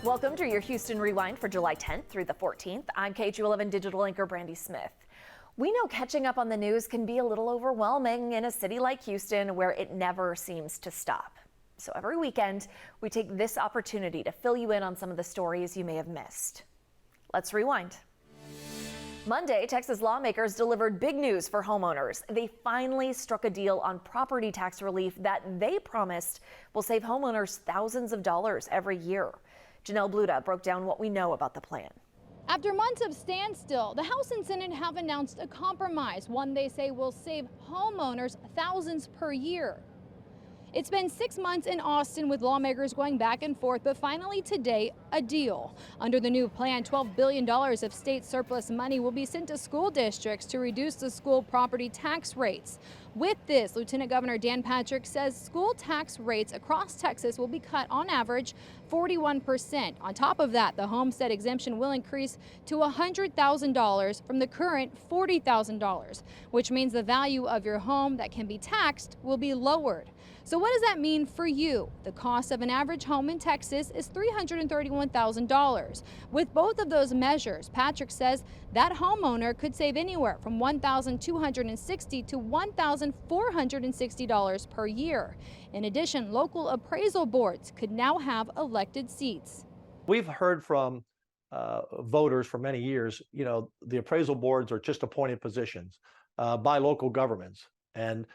Welcome to your Houston Rewind for July 10th through the 14th. I'm KHOU 11 digital anchor Brandy Smith. We know catching up on the news can be a little overwhelming in a city like Houston where it never seems to stop. So every weekend, we take this opportunity to fill you in on some of the stories you may have missed. Let's rewind. Monday, Texas lawmakers delivered big news for homeowners. They finally struck a deal on property tax relief that they promised will save homeowners thousands of dollars every year. Janelle Bluda broke down what we know about the plan. After months of standstill, the House and Senate have announced a compromise, one they say will save homeowners thousands per year. It's been 6 months in Austin with lawmakers going back and forth, but finally today, a deal. Under the new plan, $12 billion of state surplus money will be sent to school districts to reduce the school property tax rates. With this, Lieutenant Governor Dan Patrick says school tax rates across Texas will be cut on average 41%. On top of that, the homestead exemption will increase to $100,000 from the current $40,000, which means the value of your home that can be taxed will be lowered. So what does that mean for you? The cost of an average home in Texas is $331,000. With both of those measures, Patrick says that homeowner could save anywhere from $1,260 to $1,460 per year. In addition, local appraisal boards could now have elected seats. We've heard from voters for many years, the appraisal boards are just appointed positions by local governments. And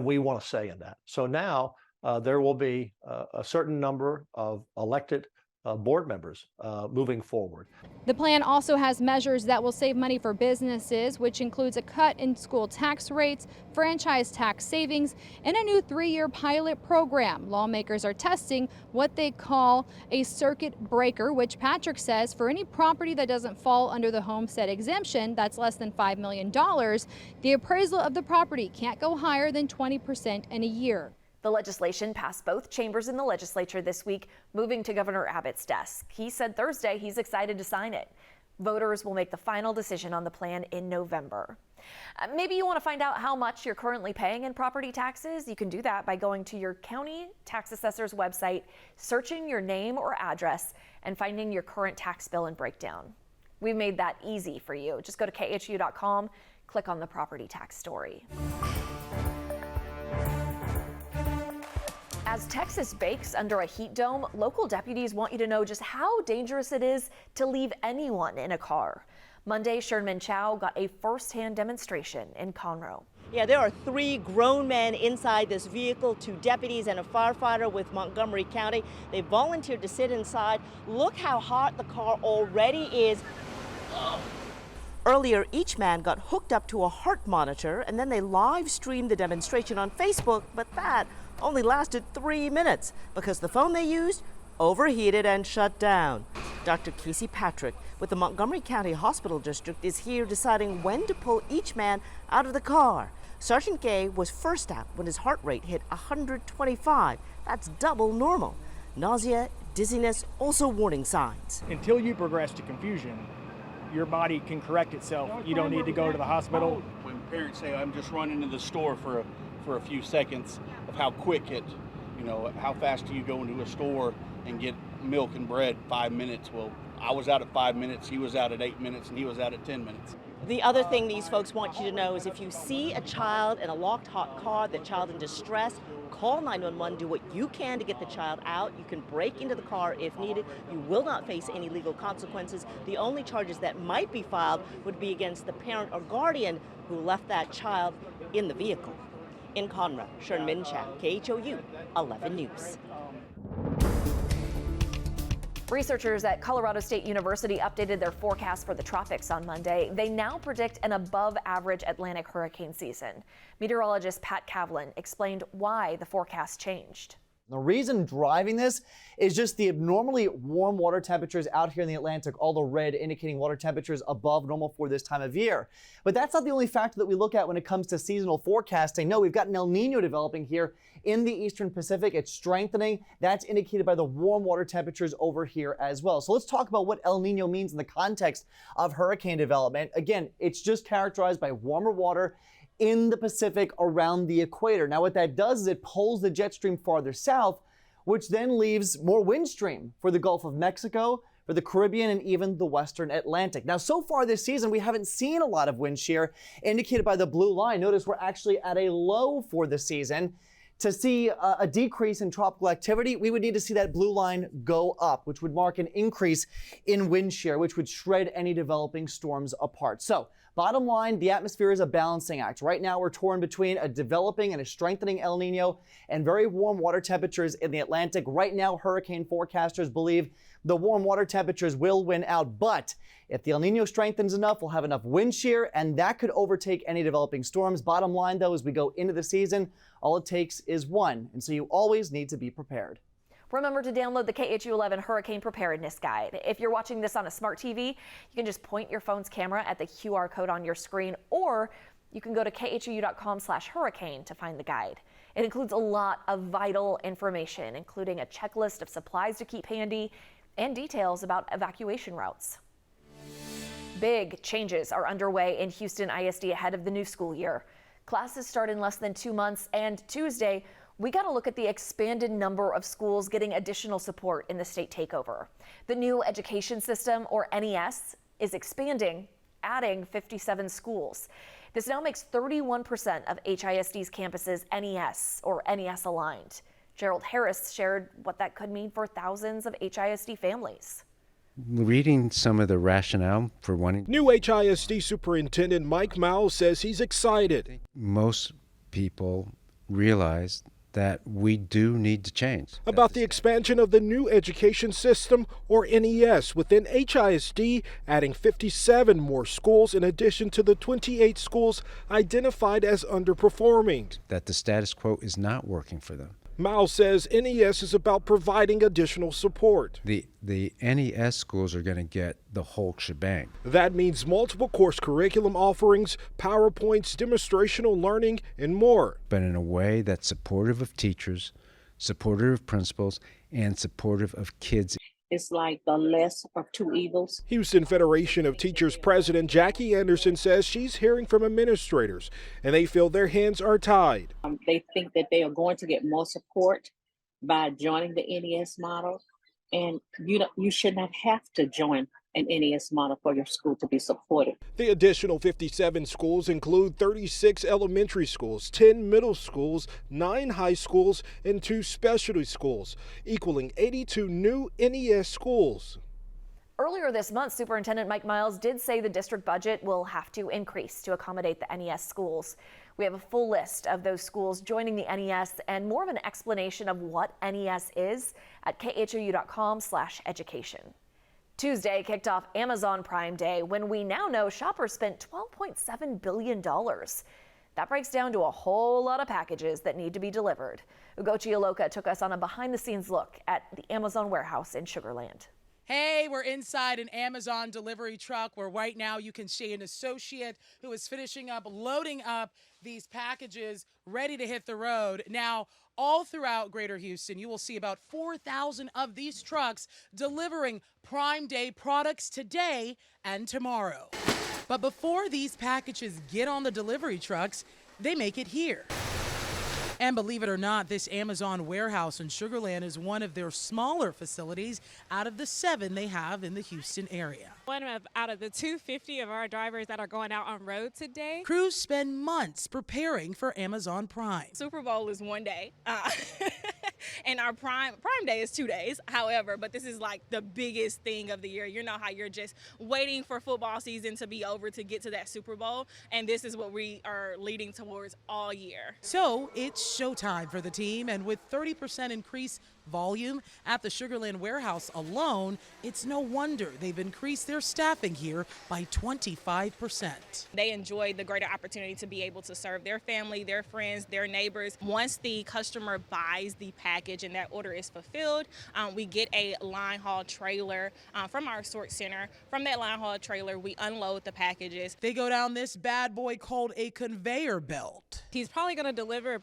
we want a say in that. So now there will be a certain number of elected board members moving forward. The plan also has measures that will save money for businesses, which includes a cut in school tax rates, franchise tax savings, and a new 3-year pilot program. Lawmakers are testing what they call a circuit breaker, which Patrick says for any property that doesn't fall under the homestead exemption, that's less than $5 million, the appraisal of the property can't go higher than 20% in a year. The legislation passed both chambers in the legislature this week, moving to Governor Abbott's desk. He said Thursday he's excited to sign it. Voters will make the final decision on the plan in November. Maybe you want to find out how much you're currently paying in property taxes. You can do that by going to your county tax assessor's website, searching your name or address, and finding your current tax bill and breakdown. We've made that easy for you. Just go to KHOU.com, click on the property tax story. As Texas bakes under a heat dome, local deputies want you to know just how dangerous it is to leave anyone in a car. Monday, Sherman Chow got a first-hand demonstration in Conroe. Yeah, there are 3 grown men inside this vehicle, 2 deputies and a firefighter with Montgomery County. They volunteered to sit inside. Look how hot the car already is. Earlier, each man got hooked up to a heart monitor, and then they live streamed the demonstration on Facebook, but that only lasted 3 minutes because the phone they used overheated and shut down. Dr. Casey Patrick with the Montgomery County Hospital District is here deciding when to pull each man out of the car. Sergeant Gay was first out when his heart rate hit 125. That's double normal. Nausea, dizziness, also warning signs. Until you progress to confusion, your body can correct itself. You don't need to go to the hospital. When parents say, I'm just running to the store for a few seconds, of how quick how fast do you go into a store and get milk and bread 5 minutes? Well, I was out at 5 minutes, he was out at 8 minutes, and he was out at 10 minutes. The other thing these folks want you to know is if you see a child in a locked hot car, the child in distress, call 911, do what you can to get the child out. You can break into the car if needed. You will not face any legal consequences. The only charges that might be filed would be against the parent or guardian who left that child in the vehicle. In Conroe, Sherman Chow, KHOU 11 News. Researchers at Colorado State University updated their forecast for the tropics on Monday. They now predict an above-average Atlantic hurricane season. Meteorologist Pat Kavlin explained why the forecast changed. The reason driving this is just the abnormally warm water temperatures out here in the Atlantic, all the red indicating water temperatures above normal for this time of year. But that's not the only factor that we look at when it comes to seasonal forecasting. No, we've got an El Nino developing here in the eastern Pacific. It's strengthening. That's indicated by the warm water temperatures over here as well. So let's talk about what El Nino means in the context of hurricane development. Again, it's just characterized by warmer water in the Pacific around the equator. Now what that does is it pulls the jet stream farther south, which then leaves more wind stream for the Gulf of Mexico, for the Caribbean, and even the Western Atlantic. Now, so far this season, we haven't seen a lot of wind shear indicated by the blue line. Notice we're actually at a low for the season. To see a decrease in tropical activity, we would need to see that blue line go up, which would mark an increase in wind shear, which would shred any developing storms apart. So, bottom line, the atmosphere is a balancing act. Right now, we're torn between a developing and a strengthening El Nino and very warm water temperatures in the Atlantic. Right now, hurricane forecasters believe the warm water temperatures will win out, but if the El Nino strengthens enough, we'll have enough wind shear, and that could overtake any developing storms. Bottom line, though, as we go into the season, all it takes is one, and so you always need to be prepared. Remember to download the KHOU 11 Hurricane Preparedness Guide. If you're watching this on a smart TV, you can just point your phone's camera at the QR code on your screen, or you can go to khou.com/hurricane to find the guide. It includes a lot of vital information, including a checklist of supplies to keep handy and details about evacuation routes. Big changes are underway in Houston ISD ahead of the new school year. Classes start in less than 2 months, and Tuesday, we got to look at the expanded number of schools getting additional support in the state takeover. The new education system, or NES, is expanding, adding 57 schools. This now makes 31% of HISD's campuses NES, or NES aligned. Gerald Harris shared what that could mean for thousands of HISD families. Reading some of the rationale for wanting. New HISD Superintendent Mike Mowell says he's excited. Most people realize that we do need to change. About the expansion of the new education system, or NES, within HISD, adding 57 more schools in addition to the 28 schools identified as underperforming. That the status quo is not working for them. Mao says NES is about providing additional support. The NES schools are going to get the whole shebang. That means multiple course curriculum offerings, PowerPoints, demonstrational learning, and more. But in a way that's supportive of teachers, supportive of principals, and supportive of kids. It's like the less of two evils. Houston Federation of Teachers President Jackie Anderson says she's hearing from administrators, and they feel their hands are tied. They think that they are going to get more support by joining the NES model, and you should not have to join an NES model for your school to be supported. The additional 57 schools include 36 elementary schools, 10 middle schools, 9 high schools, and 2 specialty schools, equaling 82 new NES schools. Earlier this month, Superintendent Mike Miles did say the district budget will have to increase to accommodate the NES schools. We have a full list of those schools joining the NES and more of an explanation of what NES is at khou.com/education. Tuesday kicked off Amazon Prime Day when we now know shoppers spent $12.7 billion. That breaks down to a whole lot of packages that need to be delivered. Ugochi Aloka took us on a behind-the-scenes look at the Amazon warehouse in Sugar Land. Hey, we're inside an Amazon delivery truck where right now you can see an associate who is finishing up loading up these packages ready to hit the road. Now, all throughout Greater Houston, you will see about 4,000 of these trucks delivering Prime Day products today and tomorrow. But before these packages get on the delivery trucks, they make it here. And believe it or not, this Amazon warehouse in Sugar Land is one of their smaller facilities out of the 7 they have in the Houston area. One out of the 250 of our drivers that are going out on road today. Crews spend months preparing for Amazon Prime. Super Bowl is one day, and our Prime Day is 2 days. However, but this is like the biggest thing of the year. You know how you're just waiting for football season to be over to get to that Super Bowl, and this is what we are leading towards all year. So it's showtime for the team, and with 30% increase volume at the Sugar Land warehouse alone, it's no wonder they've increased their staffing here by 25%. They enjoy the greater opportunity to be able to serve their family, their friends, their neighbors. Once the customer buys the package and that order is fulfilled, we get a line haul trailer from our sort center. From that line haul trailer, we unload the packages. They go down this bad boy called a conveyor belt. He's probably going to deliver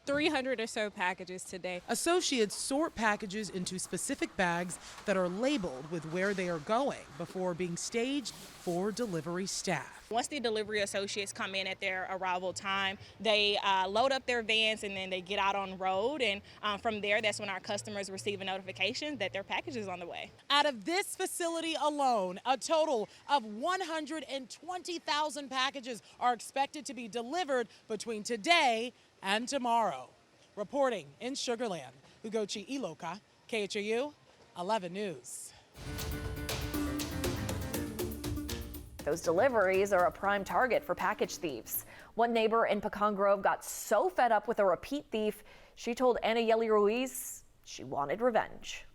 300 or so packages today. Associates sort packages into specific bags that are labeled with where they are going before being staged for delivery staff. Once the delivery associates come in at their arrival time, they load up their vans and then they get out on the road. And from there, that's when our customers receive a notification that their package is on the way. Out of this facility alone, a total of 120,000 packages are expected to be delivered between today and tomorrow. Reporting in Sugar Land, Ugochi Iloka, KHOU 11 News. Those deliveries are a prime target for package thieves. One neighbor in Pecan Grove got so fed up with a repeat thief, she told Ana Yeli Ruiz she wanted revenge.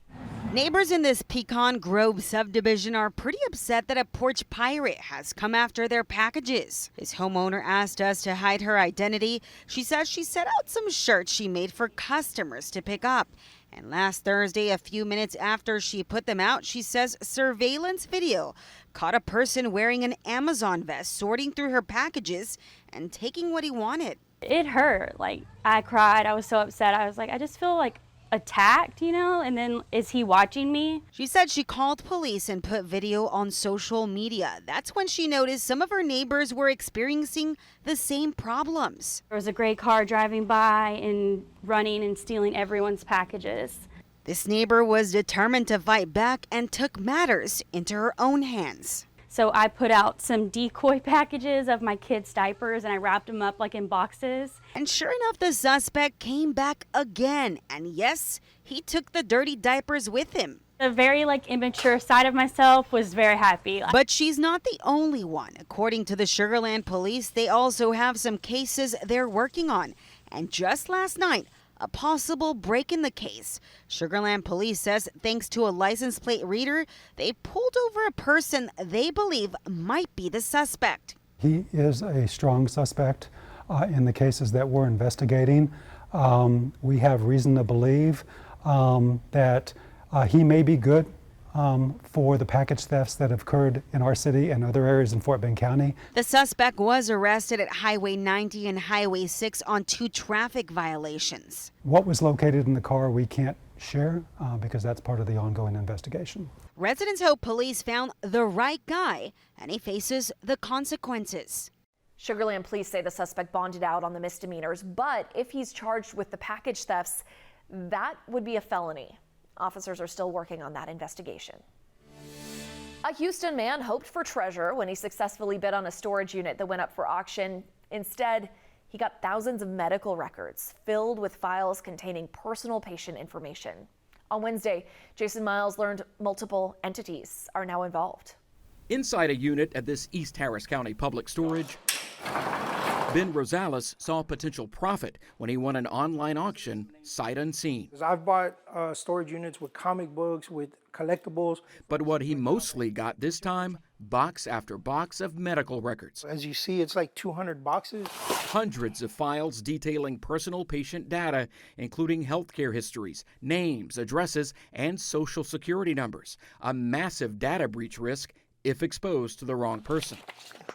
Neighbors in this Pecan Grove subdivision are pretty upset that a porch pirate has come after their packages. This homeowner asked us to hide her identity. She says she set out some shirts she made for customers to pick up. And last Thursday, a few minutes after she put them out, she says surveillance video caught a person wearing an Amazon vest sorting through her packages and taking what he wanted. It hurt. Like, I cried. I was so upset. I was like, I just feel like attacked, you know, and then is he watching me? She said she called police and put video on social media. That's when she noticed some of her neighbors were experiencing the same problems. There was a gray car driving by and running and stealing everyone's packages. This neighbor was determined to fight back and took matters into her own hands. So I put out some decoy packages of my kids' diapers and I wrapped them up like in boxes. And sure enough, the suspect came back again. And yes, he took the dirty diapers with him. The very immature side of myself was very happy. But she's not the only one. According to the Sugar Land police, they also have some cases they're working on. And just last night, a possible break in the case. Sugar Land police says thanks to a license plate reader, they pulled over a person they believe might be the suspect. He is a strong suspect in the cases that we're investigating. We have reason to believe that he may be good for the package thefts that have occurred in our city and other areas in Fort Bend County. The suspect was arrested at Highway 90 and Highway 6 on 2 traffic violations. What was located in the car we can't share because that's part of the ongoing investigation. Residents hope police found the right guy and he faces the consequences. Sugar Land police say the suspect bonded out on the misdemeanors, but if he's charged with the package thefts, that would be a felony. Officers are still working on that investigation. A Houston man hoped for treasure when he successfully bid on a storage unit that went up for auction. Instead, he got thousands of medical records filled with files containing personal patient information. On Wednesday, Jason Miles learned multiple entities are now involved. Inside a unit at this East Harris County public storage, Ben Rosales saw potential profit when he won an online auction sight unseen. I've bought storage units with comic books, with collectibles. But what he mostly got this time, box after box of medical records. As you see, it's like 200 boxes. Hundreds of files detailing personal patient data, including healthcare histories, names, addresses, and social security numbers. A massive data breach risk if exposed to the wrong person.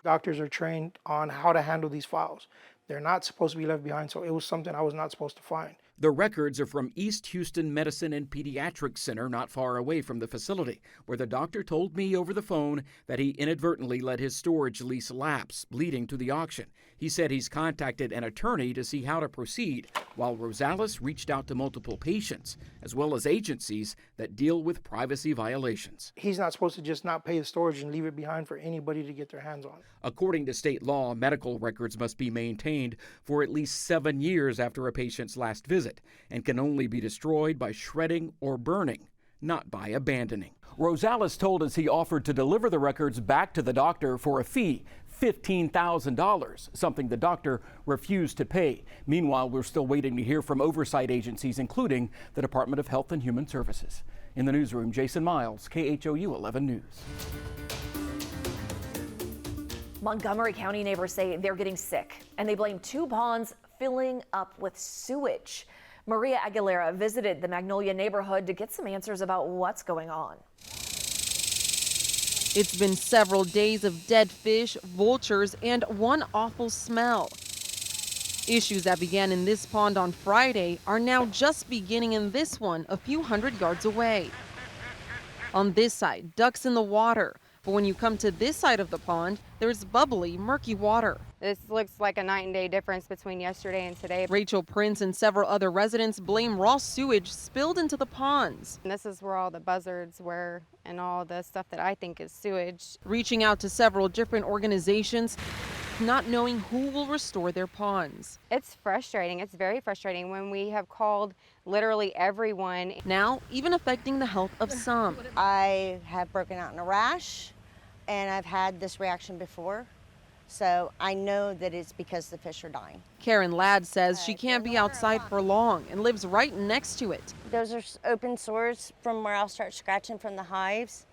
Doctors are trained on how to handle these files. They're not supposed to be left behind, so it was something I was not supposed to find. The records are from East Houston Medicine and Pediatrics Center, not far away from the facility, where the doctor told me over the phone that he inadvertently let his storage lease lapse, leading to the auction. He said he's contacted an attorney to see how to proceed, while Rosales reached out to multiple patients, as well as agencies that deal with privacy violations. He's not supposed to just not pay the storage and leave it behind for anybody to get their hands on. According to state law, medical records must be maintained for at least 7 years after a patient's last visit and can only be destroyed by shredding or burning, not by abandoning. Rosales told us he offered to deliver the records back to the doctor for a fee, $15,000, something the doctor refused to pay. Meanwhile, we're still waiting to hear from oversight agencies, including the Department of Health and Human Services. In the newsroom, Jason Miles, KHOU 11 News. Montgomery County neighbors say they're getting sick, and they blame 2 ponds filling up with sewage. Maria Aguilera visited the Magnolia neighborhood to get some answers about what's going on. It's been several days of dead fish, vultures, and one awful smell. Issues that began in this pond on Friday are now just beginning in this one a few hundred yards away. On this side, ducks in the water. But when you come to this side of the pond, there's bubbly, murky water. This looks like a night and day difference between yesterday and today. Rachel Prince and several other residents blame raw sewage spilled into the ponds. And this is where all the buzzards were and all the stuff that I think is sewage. Reaching out to several different organizations, not knowing who will restore their ponds. It's frustrating. It's very frustrating when we have called literally everyone. Now, even affecting the health of some. I have broken out in a rash, and I've had this reaction before. So I know that it's because the fish are dying. Karen Ladd says she can't be outside for long and lives right next to it. Those are open sores from where I'll start scratching from the hives,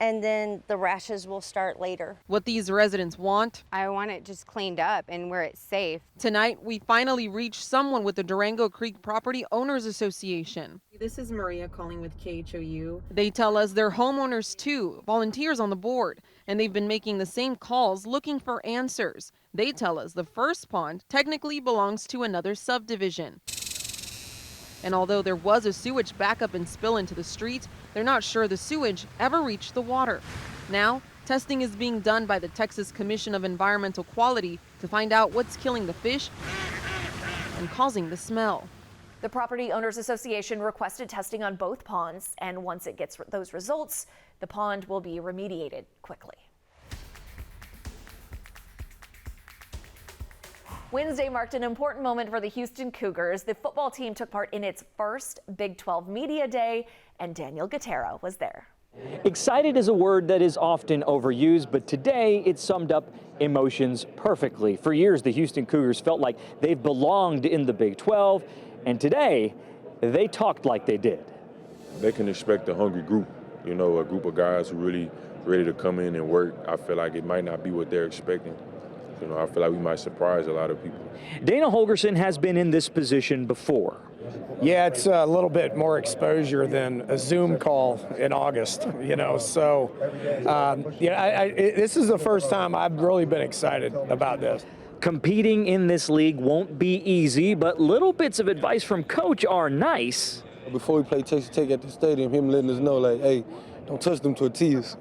and then the rashes will start later. What these residents want? I want it just cleaned up and where it's safe. Tonight, we finally reached someone with the Durango Creek Property Owners Association. This is Maria calling with KHOU. They tell us they're homeowners too, volunteers on the board, and they've been making the same calls looking for answers. They tell us the first pond technically belongs to another subdivision. And although there was a sewage backup and spill into the street, they're not sure the sewage ever reached the water. Now, testing is being done by the Texas Commission of Environmental Quality to find out what's killing the fish and causing the smell. The Property Owners Association requested testing on both ponds, and once it gets those results, the pond will be remediated quickly. Wednesday marked an important moment for the Houston Cougars. The football team took part in its first Big 12 Media Day, and Daniel Guterra was there. Excited is a word that is often overused, but today it summed up emotions perfectly. For years, the Houston Cougars felt like they've belonged in the Big 12, and today they talked like they did. They can expect a hungry group, you know, a group of guys who really ready to come in and work. I feel like it might not be what they're expecting. You know, I feel like we might surprise a lot of people. Dana Holgerson has been in this position before. Yeah, it's a little bit more exposure than a Zoom call in August, you know. So, this is the first time I've really been excited about this. Competing in this league won't be easy, but little bits of advice from Coach are nice. Before we play Texas Tech at the stadium, him letting us know, like, hey, don't touch them tortillas.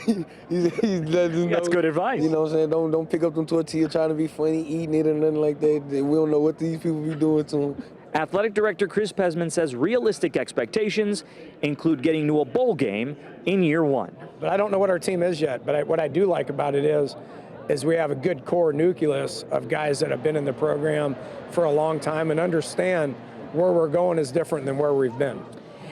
he's letting us know. That's good advice. You know what I'm saying? Don't pick up them tortillas trying to be funny, eating it or nothing like that. We don't know what these people be doing to them. Athletic Director Chris Pesman says realistic expectations include getting to a bowl game in year one. But I don't know what our team is yet. But what I do like about it is we have a good core nucleus of guys that have been in the program for a long time and understand where we're going is different than where we've been.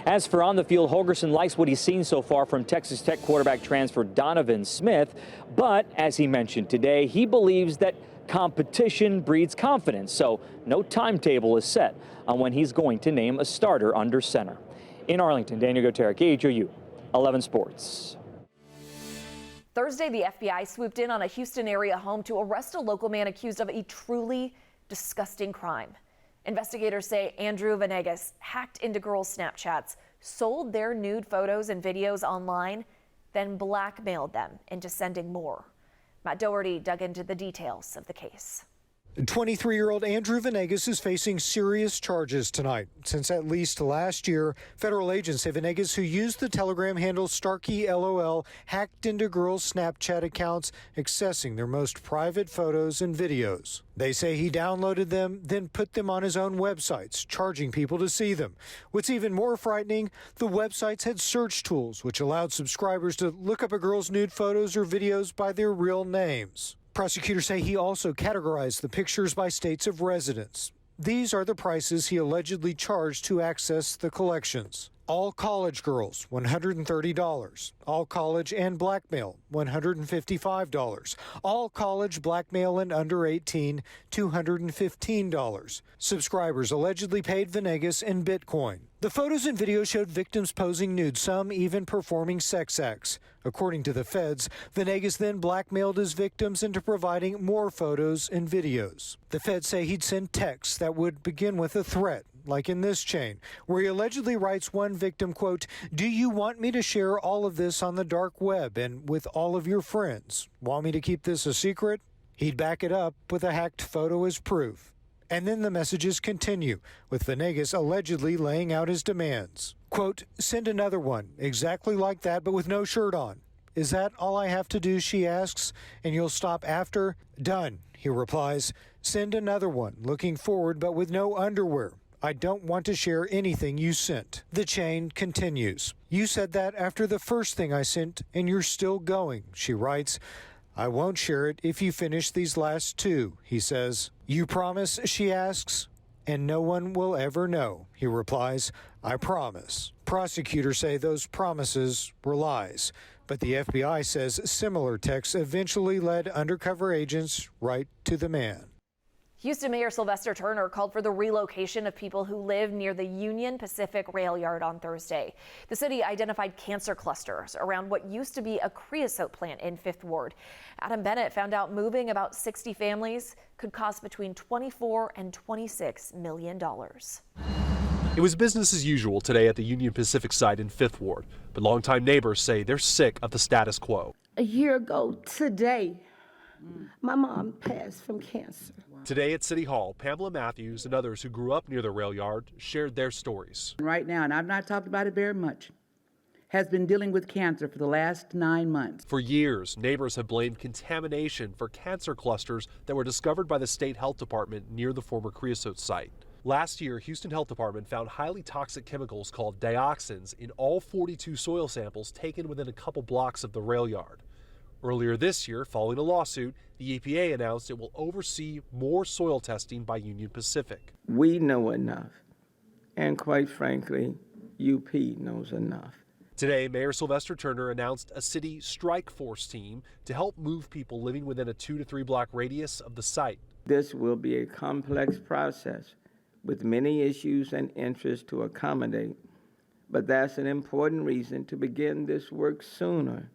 As for on the field, Holgerson likes what he's seen so far from Texas Tech quarterback transfer Donovan Smith. But as he mentioned today, he believes that competition breeds confidence. So no timetable is set on when he's going to name a starter under center. In Arlington, Daniel Guterra, KHOU, 11 Sports. Thursday, the FBI swooped in on a Houston area home to arrest a local man accused of a truly disgusting crime. Investigators say Andrew Venegas hacked into girls' Snapchats, sold their nude photos and videos online, then blackmailed them into sending more. Matt Doherty dug into the details of the case. 23-year-old Andrew Venegas is facing serious charges tonight. Since at least last year, federal agents say Venegas, who used the Telegram handle StarkeyLOL, hacked into girls' Snapchat accounts, accessing their most private photos and videos. They say he downloaded them, then put them on his own websites, charging people to see them. What's even more frightening, the websites had search tools, which allowed subscribers to look up a girl's nude photos or videos by their real names. Prosecutors say he also categorized the pictures by states of residence. These are the prices he allegedly charged to access the collections. All college girls, $130. All college and blackmail, $155. All college blackmail and under 18, $215. Subscribers allegedly paid Venegas in Bitcoin. The photos and videos showed victims posing nude, some even performing sex acts. According to the feds, Venegas then blackmailed his victims into providing more photos and videos. The feds say he'd send texts that would begin with a threat, like in this chain, where he allegedly writes one victim, quote, "Do you want me to share all of this on the dark web and with all of your friends? Want me to keep this a secret?" He'd back it up with a hacked photo as proof. And then the messages continue, with Venegas allegedly laying out his demands. Quote, send another one, exactly like that, but with no shirt on. Is that all I have to do, she asks, and you'll stop after? Done, he replies. Send another one, looking forward but with no underwear. I don't want to share anything you sent. The chain continues. You said that after the first thing I sent, and you're still going, she writes. I won't share it if you finish these last two, he says. You promise, she asks. And no one will ever know, he replies. I promise. Prosecutors say those promises were lies, but the FBI says similar texts eventually led undercover agents right to the man. Houston Mayor Sylvester Turner called for the relocation of people who live near the Union Pacific rail yard on Thursday. The city identified cancer clusters around what used to be a creosote plant in 5th Ward. Adam Bennett found out moving about 60 families could cost between $24 and $26 million. It was business as usual today at the Union Pacific site in 5th Ward, but longtime neighbors say they're sick of the status quo. A year ago today, my mom passed from cancer. Today at City Hall, Pamela Matthews and others who grew up near the rail yard shared their stories. Right now, and I've not talked about it very much, has been dealing with cancer for the last 9 months. For years, neighbors have blamed contamination for cancer clusters that were discovered by the state health department near the former creosote site. Last year, Houston Health Department found highly toxic chemicals called dioxins in all 42 soil samples taken within a couple blocks of the rail yard. Earlier this year, following a lawsuit, the EPA announced it will oversee more soil testing by Union Pacific. We know enough, and quite frankly, UP knows enough. Today, Mayor Sylvester Turner announced a city strike force team to help move people living within a 2 to 3 block radius of the site. This will be a complex process with many issues and interests to accommodate, but that's an important reason to begin this work sooner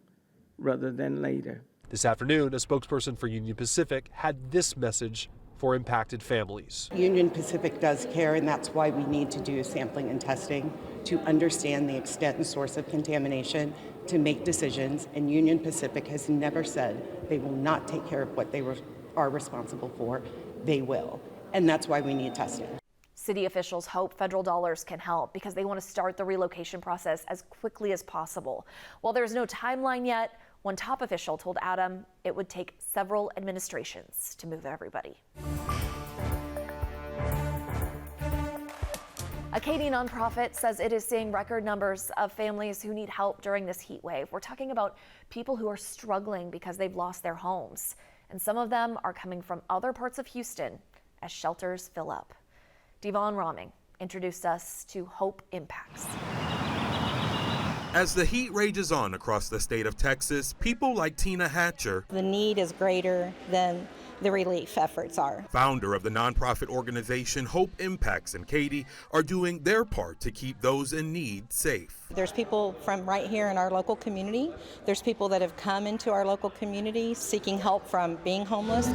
rather than later. This afternoon, a spokesperson for Union Pacific had this message for impacted families. Union Pacific does care, and that's why we need to do sampling and testing to understand the extent and source of contamination, to make decisions. And Union Pacific has never said they will not take care of what they are responsible for. They will. And that's why we need testing. City officials hope federal dollars can help because they want to start the relocation process as quickly as possible. While there's no timeline yet, one top official told Adam it would take several administrations to move everybody. A Katy nonprofit says it is seeing record numbers of families who need help during this heat wave. We're talking about people who are struggling because they've lost their homes. And some of them are coming from other parts of Houston as shelters fill up. Devon Rahming introduced us to Hope Impacts. As the heat rages on across the state of Texas, people like Tina Hatcher, the need is greater than the relief efforts are. Founder of the nonprofit organization Hope Impacts in Katy, are doing their part to keep those in need safe. There's people from right here in our local community. There's people that have come into our local community seeking help from being homeless.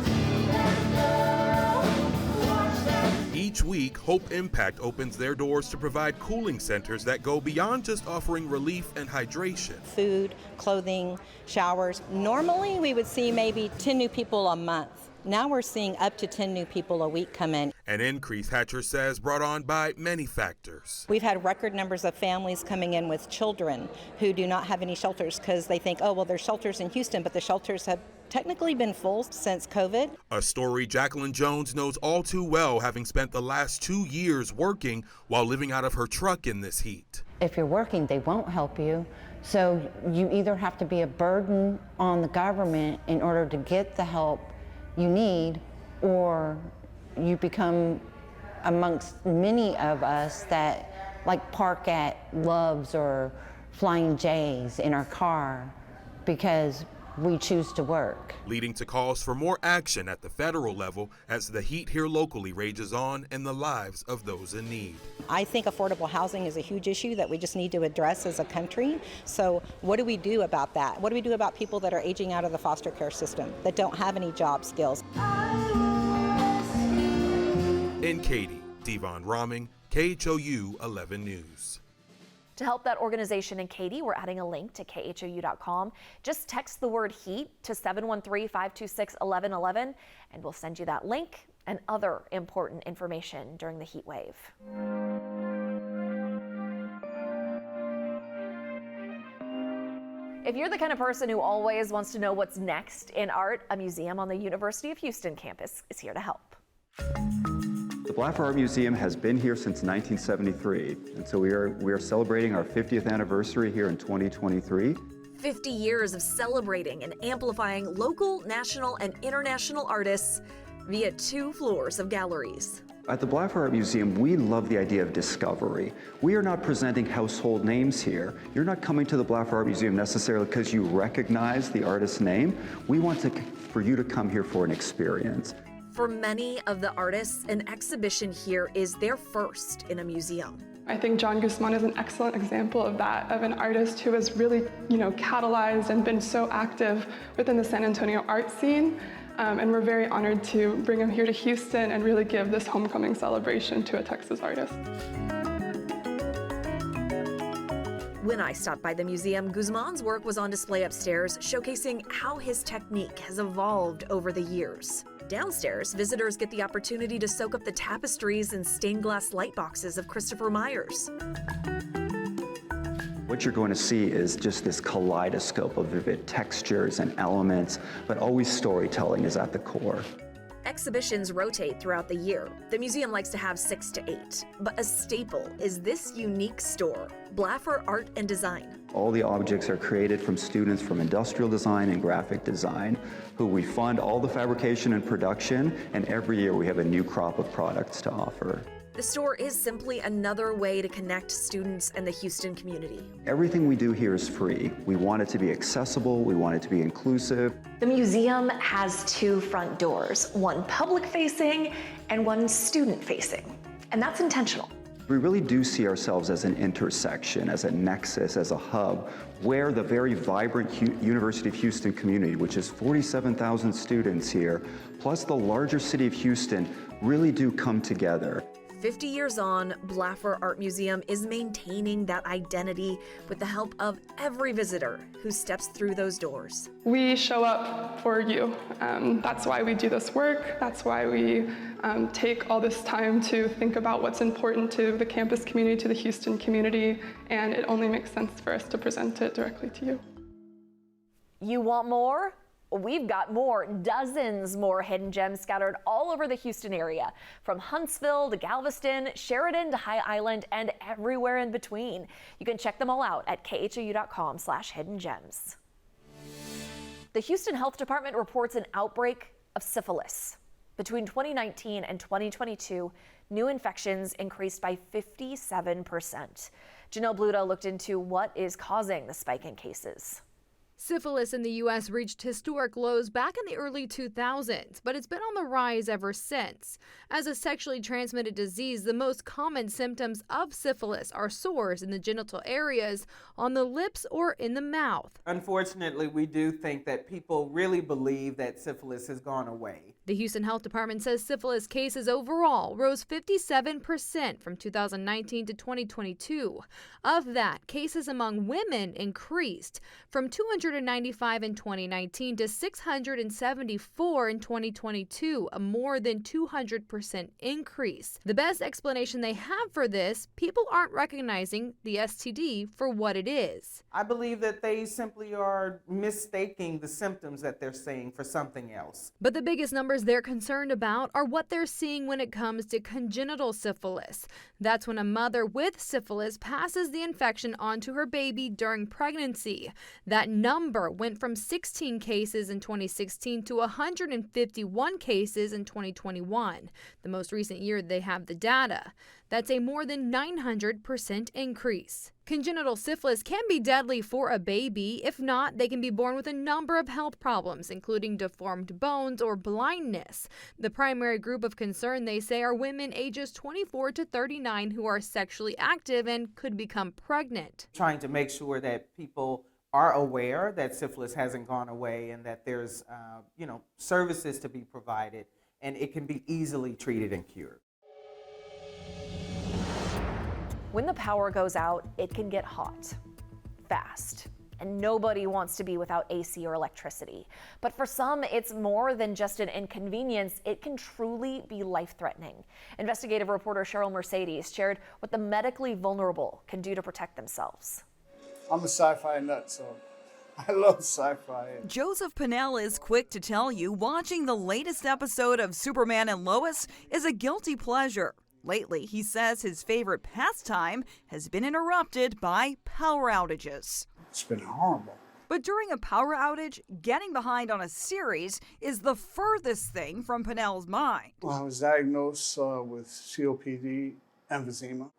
Each week, Hope Impact opens their doors to provide cooling centers that go beyond just offering relief and hydration. Food, clothing, showers. Normally, we would see maybe 10 new people a month. Now we're seeing up to 10 new people a week come in. An increase, Hatcher says, brought on by many factors. We've had record numbers of families coming in with children who do not have any shelters because they think, oh, well, there's shelters in Houston, but the shelters have technically been full since COVID. A story Jacqueline Jones knows all too well, having spent the last 2 years working while living out of her truck in this heat. If you're working, they won't help you. So you either have to be a burden on the government in order to get the help you need, or you become amongst many of us that like park at Love's or Flying J's in our car because we choose to work. Leading to calls for more action at the federal level as the heat here locally rages on in the lives of those in need. I think affordable housing is a huge issue that we just need to address as a country. So what do we do about that? What do we do about people that are aging out of the foster care system, that don't have any job skills? In Katy, Devon Rahming, KHOU 11 News. To help that organization in Katy, we're adding a link to KHOU.com. Just text the word HEAT to 713-526-1111, and we'll send you that link and other important information during the heat wave. If you're the kind of person who always wants to know what's next in art, a museum on the University of Houston campus is here to help. The Blackheart Museum has been here since 1973, and so we are celebrating our 50th anniversary here in 2023. 50 years of celebrating and amplifying local, national, and international artists via 2 floors of galleries. At the Blackheart Museum, we love the idea of discovery. We are not presenting household names here. You're not coming to the Blackheart Museum necessarily because you recognize the artist's name. We want for you to come here for an experience. For many of the artists, an exhibition here is their first in a museum. I think John Guzman is an excellent example of that, of an artist who has really, catalyzed and been so active within the San Antonio art scene. And we're very honored to bring him here to Houston and really give this homecoming celebration to a Texas artist. When I stopped by the museum, Guzman's work was on display upstairs, showcasing how his technique has evolved over the years. Downstairs, visitors get the opportunity to soak up the tapestries and stained glass light boxes of Christopher Myers. What you're going to see is just this kaleidoscope of vivid textures and elements, but always storytelling is at the core. Exhibitions rotate throughout the year. The museum likes to have 6 to 8, but a staple is this unique store, Blackheart Art and Design. All the objects are created from students from industrial design and graphic design, who we fund all the fabrication and production, and every year we have a new crop of products to offer. The store is simply another way to connect students and the Houston community. Everything we do here is free. We want it to be accessible, we want it to be inclusive. The museum has 2 front doors, one public-facing and one student-facing, and that's intentional. We really do see ourselves as an intersection, as a nexus, as a hub, where the very vibrant University of Houston community, which is 47,000 students here, plus the larger city of Houston, really do come together. 50 years on, Blackheart Art Museum is maintaining that identity with the help of every visitor who steps through those doors. We show up for you. That's why we do this work. That's why we take all this time to think about what's important to the campus community, to the Houston community, and it only makes sense for us to present it directly to you. You want more? We've got more, dozens more hidden gems scattered all over the Houston area, from Huntsville to Galveston, Sheridan to High Island, and everywhere in between. You can check them all out at khou.com/hidden gems. The Houston Health Department reports an outbreak of syphilis. Between 2019 and 2022, new infections increased by 57%. Janelle Bluta looked into what is causing the spike in cases. Syphilis in the U.S. reached historic lows back in the early 2000s, but it's been on the rise ever since. As a sexually transmitted disease, the most common symptoms of syphilis are sores in the genital areas, on the lips, or in the mouth. Unfortunately, we do think that people really believe that syphilis has gone away. The Houston Health Department says syphilis cases overall rose 57% from 2019 to 2022. Of that, cases among women increased from 295 in 2019 to 674 in 2022, a more than 200% increase. The best explanation they have for this, people aren't recognizing the STD for what it is. I believe that they simply are mistaking the symptoms that they're seeing for something else. But the biggest numbers they're concerned about are what they're seeing when it comes to congenital syphilis. That's when a mother with syphilis passes the infection onto her baby during pregnancy. That number went from 16 cases in 2016 to 151 cases in 2021, the most recent year they have the data. That's a more than 900% increase. Congenital syphilis can be deadly for a baby. If not, they can be born with a number of health problems, including deformed bones or blindness. The primary group of concern, they say, are women ages 24 to 39 who are sexually active and could become pregnant. Trying to make sure that people are aware that syphilis hasn't gone away and that there's, services to be provided and it can be easily treated and cured. When the power goes out, it can get hot, fast. And nobody wants to be without AC or electricity. But for some, it's more than just an inconvenience. It can truly be life-threatening. Investigative reporter Cheryl Mercedes shared what the medically vulnerable can do to protect themselves. I'm a sci-fi nut, so I love sci-fi. Joseph Pinnell is quick to tell you watching the latest episode of Superman and Lois is a guilty pleasure. Lately, he says his favorite pastime has been interrupted by power outages. It's been horrible. But during a power outage, getting behind on a series is the furthest thing from Pinnell's mind. Well, I was diagnosed with COPD, emphysema.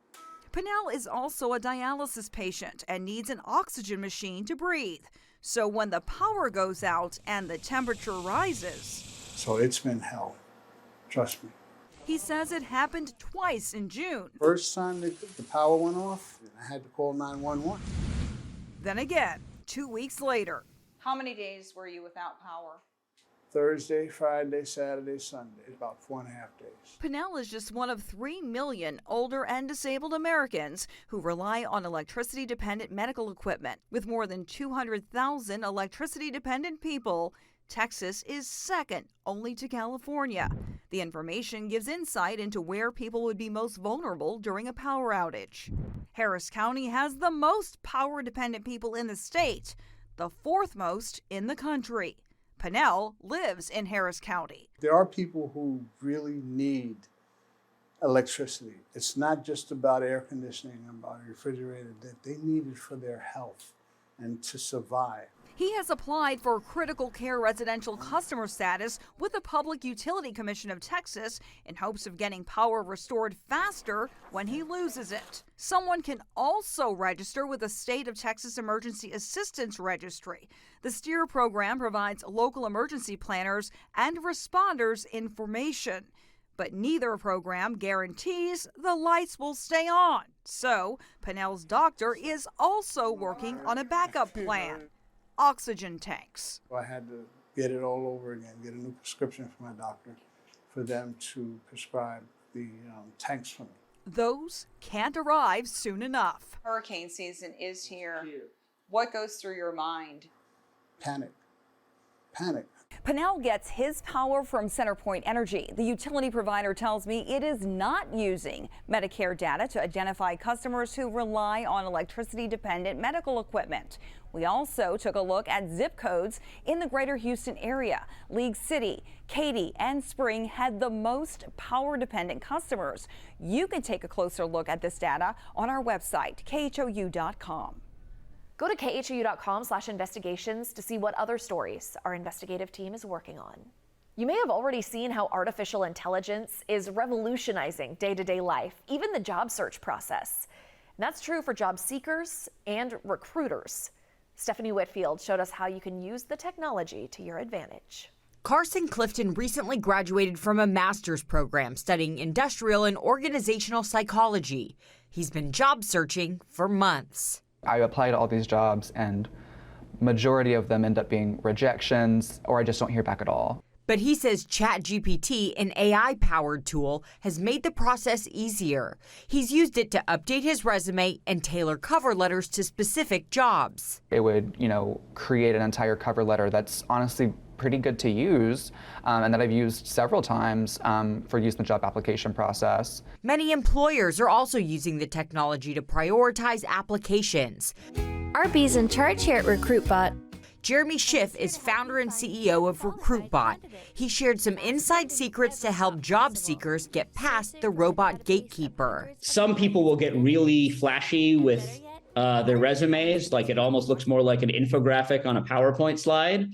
Pinnell is also a dialysis patient and needs an oxygen machine to breathe. So when the power goes out and the temperature rises... So it's been hell. Trust me. He says it happened twice in June. First time the power went off, I had to call 911. Then again, 2 weeks later. How many days were you without power? Thursday, Friday, Saturday, Sunday, about 4.5 days. Pinnell is just one of 3 million older and disabled Americans who rely on electricity-dependent medical equipment. With more than 200,000 electricity-dependent people, Texas is second only to California. The information gives insight into where people would be most vulnerable during a power outage. Harris County has the most power-dependent people in the state, the 4th most in the country. Pinnell lives in Harris County. There are people who really need electricity. It's not just about air conditioning and about a refrigerator, that they need it for their health and to survive. He has applied for critical care residential customer status with the Public Utility Commission of Texas in hopes of getting power restored faster when he loses it. Someone can also register with the State of Texas Emergency Assistance Registry. The STEER program provides local emergency planners and responders information. But neither program guarantees the lights will stay on. So Pinnell's doctor is also working on a backup plan. Oxygen tanks. I had to get it all over again, get a new prescription from my doctor for them to prescribe the tanks for me. Those can't arrive soon enough. Hurricane season is here. What goes through your mind? Panic. Pinnell gets his power from CenterPoint Energy. The utility provider tells me it is not using Medicare data to identify customers who rely on electricity-dependent medical equipment. We also took a look at zip codes in the greater Houston area. League City, Katy, and Spring had the most power-dependent customers. You can take a closer look at this data on our website, KHOU.com. Go to khou.com/investigations to see what other stories our investigative team is working on. You may have already seen how artificial intelligence is revolutionizing day-to-day life, even the job search process. And that's true for job seekers and recruiters. Stephanie Whitfield showed us how you can use the technology to your advantage. Carson Clifton recently graduated from a master's program studying industrial and organizational psychology. He's been job searching for months. I apply to all these jobs and majority of them end up being rejections or I just don't hear back at all. But he says ChatGPT, an AI-powered tool, has made the process easier. He's used it to update his resume and tailor cover letters to specific jobs. It would, create an entire cover letter that's honestly pretty good to use and that I've used several times for use in the job application process. Many employers are also using the technology to prioritize applications. RB's in charge here at RecruitBot. Jeremy Schiff is founder and CEO of RecruitBot. He shared some inside secrets to help job seekers get past the robot gatekeeper. Some people will get really flashy with their resumes, like it almost looks more like an infographic on a PowerPoint slide.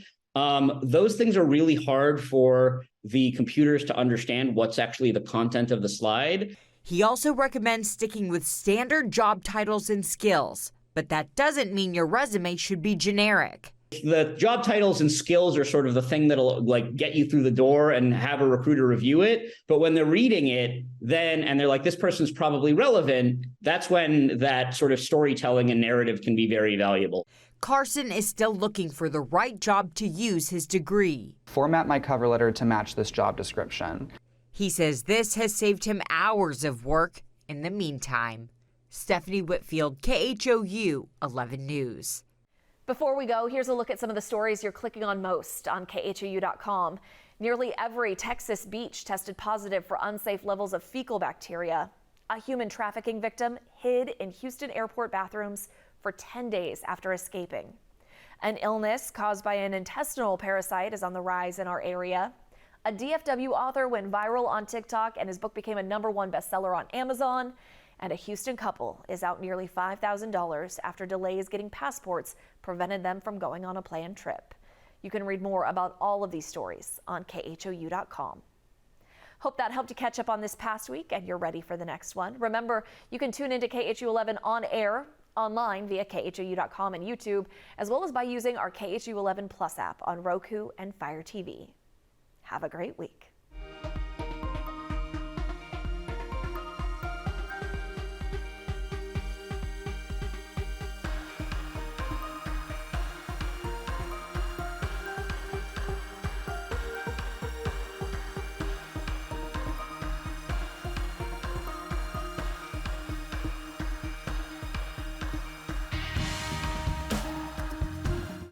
Those things are really hard for the computers to understand what's actually the content of the slide. He also recommends sticking with standard job titles and skills, but that doesn't mean your resume should be generic. The job titles and skills are sort of the thing that'll get you through the door and have a recruiter review it. But when they're reading it, and they're like, this person's probably relevant, that's when that sort of storytelling and narrative can be very valuable. Carson is still looking for the right job to use his degree. Format my cover letter to match this job description. He says this has saved him hours of work in the meantime. Stephanie Whitfield, KHOU 11 News. Before we go, here's a look at some of the stories you're clicking on most on KHOU.com. Nearly every Texas beach tested positive for unsafe levels of fecal bacteria. A human trafficking victim hid in Houston airport bathrooms for 10 days after escaping. An illness caused by an intestinal parasite is on the rise in our area. A DFW author went viral on TikTok and his book became a #1 bestseller on Amazon. And a Houston couple is out nearly $5,000 after delays getting passports prevented them from going on a planned trip. You can read more about all of these stories on KHOU.com. Hope that helped you catch up on this past week and you're ready for the next one. Remember, you can tune into KHOU 11 on air, online via KHOU.com and YouTube, as well as by using our KHOU 11 Plus app on Roku and Fire TV. Have a great week.